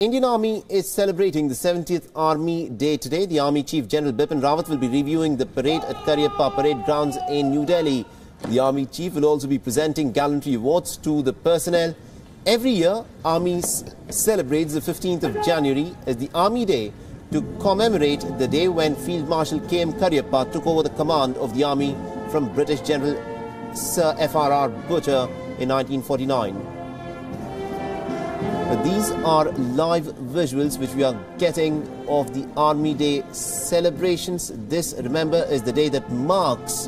Indian Army is celebrating the 70th Army Day today. The Army Chief General Bipin Rawat will be reviewing the parade at Karyappa Parade Grounds in New Delhi. The Army Chief will also be presenting gallantry awards to the personnel. Every year, Army celebrates the 15th of January as the Army Day to commemorate the day when Field Marshal K.M. Karyappa took over the command of the Army from British General Sir F.R.R. Butcher in 1949. These are live visuals which we are getting of the Army Day celebrations. This, remember, is the day that marks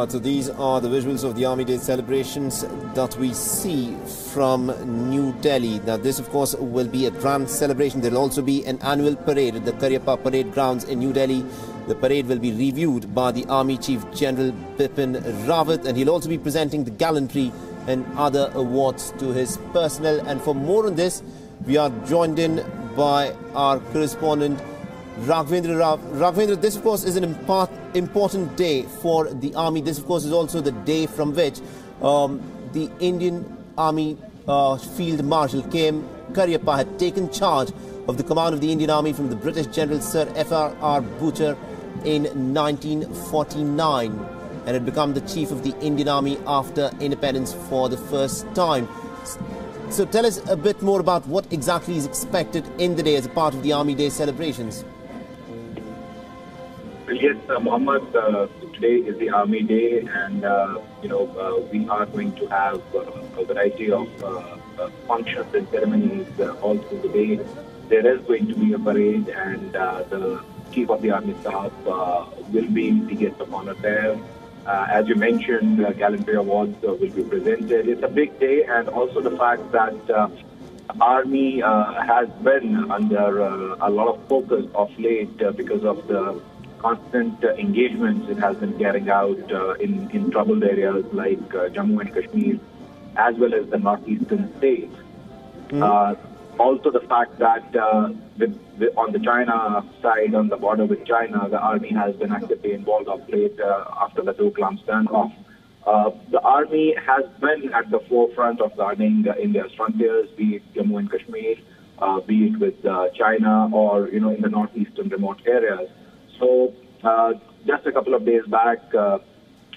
So these are the visuals of the Army Day celebrations that we see from New Delhi. Now this of course will be a grand celebration. There will also be an annual parade at the Karyappa Parade Grounds in New Delhi. The parade will be reviewed by the Army Chief General Bipin Rawat, and he'll also be presenting the gallantry and other awards to his personnel. And for more on this, we are joined in by our correspondent Raghvendra. This of course is an important day for the Army. This of course is also the day from which the Indian Army Field Marshal K.M. Karyappa had taken charge of the command of the Indian Army from the British General Sir F.R.R. Butcher in 1949 and had become the Chief of the Indian Army after independence for the first time. So tell us a bit more about what exactly is expected in the day as a part of the Army Day celebrations. Yes, Mohammed, today is the Army Day, and we are going to have a variety of functions and ceremonies all through the day. There is going to be a parade, and the Chief of the Army Staff will be the guest of honor there. As you mentioned, gallantry awards will be presented. It's a big day, and also the fact that Army has been under a lot of focus of late because of the constant engagements it has been carrying out in troubled areas like Jammu and Kashmir, as well as the northeastern states. Also the fact that on the China side, on the border with China, the Army has been actively involved of late after the Doklam standoff. The Army has been at the forefront of guarding India's frontiers, be it Jammu and Kashmir, be it with China or, in the northeastern remote areas. So just a couple of days back,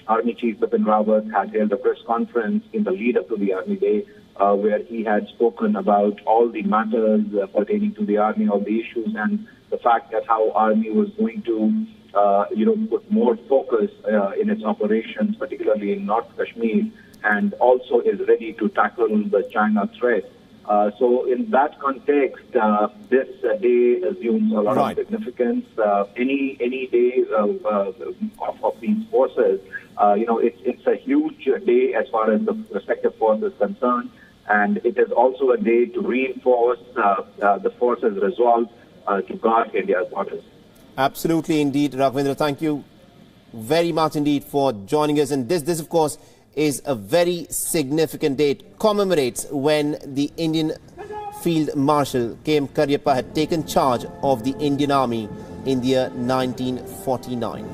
Army Chief Bipin Rawat had held a press conference in the lead-up to the Army Day, where he had spoken about all the matters pertaining to the Army, all the issues, and the fact that how Army was going to put more focus in its operations, particularly in North Kashmir, and also is ready to tackle the China threat. So in that context, this day assumes a lot of significance. Any day of these forces, it's a huge day as far as the respective forces concerned, and it is also a day to reinforce the forces' resolve to guard India's borders. Absolutely indeed, Raghvendra. Thank you very much indeed for joining us. And this of course, is a very significant date. Commemorates when the Indian Field Marshal K.M. Cariappa had taken charge of the Indian Army in the year 1949.